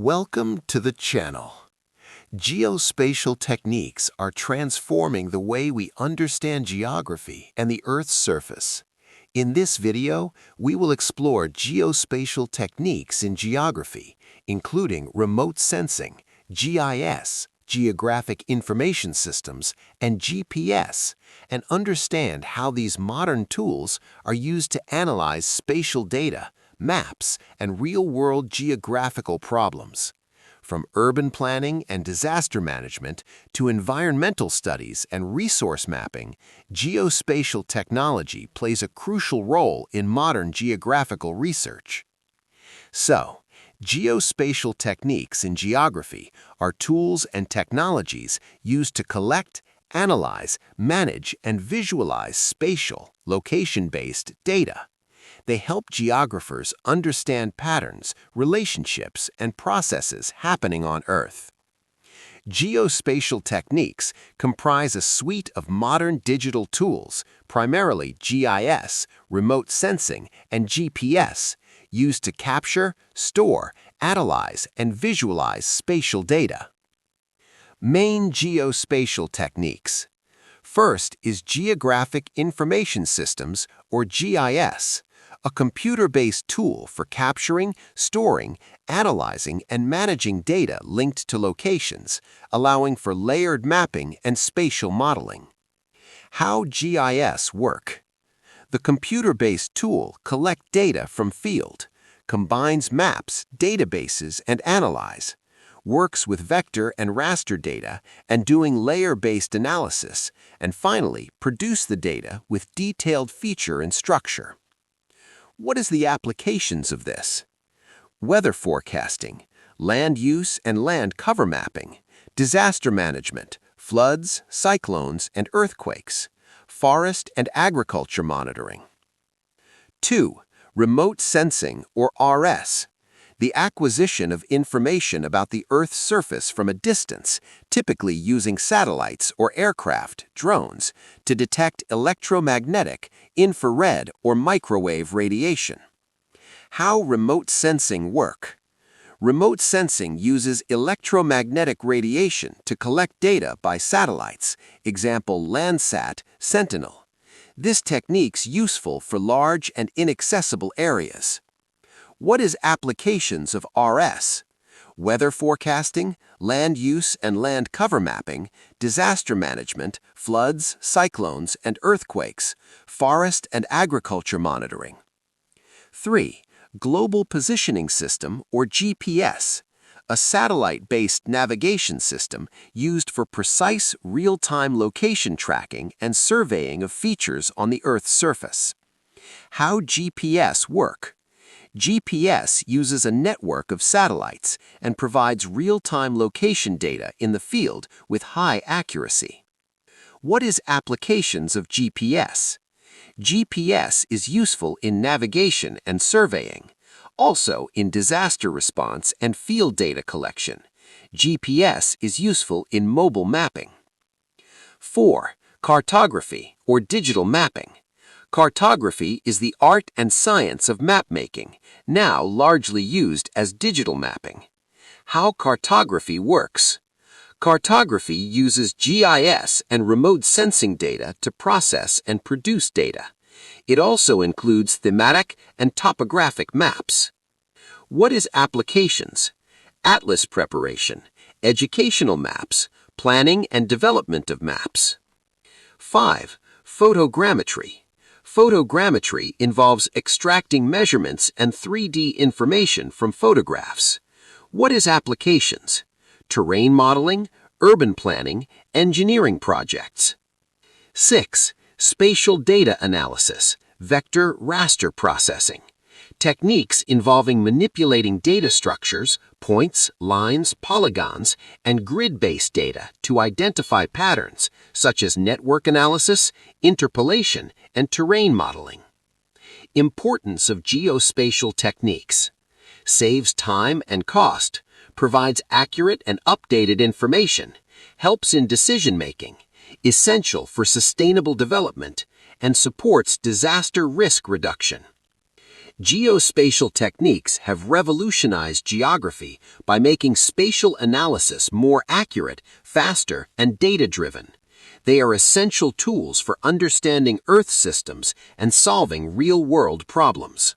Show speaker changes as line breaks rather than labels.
Welcome to the channel. Geospatial techniques are transforming the way we understand geography and the Earth's surface. In this video, we will explore geospatial techniques in geography, including remote sensing, GIS, Geographic Information Systems, and GPS, and understand how these modern tools are used to analyze spatial data, maps, and real-world geographical problems. From urban planning and disaster management to environmental studies and resource mapping, geospatial technology plays a crucial role in modern geographical research. So, geospatial techniques in geography are tools and technologies used to collect, analyze, manage, and visualize spatial, location-based data. They help geographers understand patterns, relationships, and processes happening on Earth. Geospatial techniques comprise a suite of modern digital tools, primarily GIS, remote sensing, and GPS, used to capture, store, analyze, and visualize spatial data. Main geospatial techniques. First is Geographic Information Systems, or GIS, a computer-based tool for capturing, storing, analyzing, and managing data linked to locations, allowing for layered mapping and spatial modeling. How GIS work? The computer-based tool collects data from field, combines maps, databases, and analyze, works with vector and raster data and doing layer-based analysis, and finally produce the data with detailed feature and structure. What is the applications of this? Weather forecasting, land use and land cover mapping, disaster management, floods, cyclones, and earthquakes, forest and agriculture monitoring. 2. Remote sensing, or RS. The acquisition of information about the Earth's surface from a distance, typically using satellites or aircraft, drones, to detect electromagnetic, infrared, or microwave radiation. How remote sensing work? Remote sensing uses electromagnetic radiation to collect data by satellites, example Landsat, Sentinel. This technique's useful for large and inaccessible areas. What is applications of RS? Weather forecasting, land use and land cover mapping, disaster management, floods, cyclones, and earthquakes, forest and agriculture monitoring. 3. Global Positioning System, or GPS, a satellite-based navigation system used for precise real-time location tracking and surveying of features on the Earth's surface. How GPS work? GPS uses a network of satellites and provides real-time location data in the field with high accuracy. What is applications of GPS? GPS is useful in navigation and surveying, also in disaster response and field data collection. GPS is useful in mobile mapping. 4. Cartography, or digital mapping. Cartography is the art and science of map-making, now largely used as digital mapping. How cartography works? Cartography uses GIS and remote sensing data to process and produce data. It also includes thematic and topographic maps. What is applications? Atlas preparation, educational maps, planning and development of maps. 5. Photogrammetry. Photogrammetry involves extracting measurements and 3D information from photographs. What is applications? Terrain modeling, urban planning, engineering projects. 6. Spatial data analysis, vector raster processing. Techniques involving manipulating data structures, points, lines, polygons, and grid-based data to identify patterns, such as network analysis, interpolation, and terrain modeling. Importance of geospatial techniques. Saves time and cost, provides accurate and updated information, helps in decision-making, essential for sustainable development, and supports disaster risk reduction. Geospatial techniques have revolutionized geography by making spatial analysis more accurate, faster, and data-driven. They are essential tools for understanding Earth systems and solving real-world problems.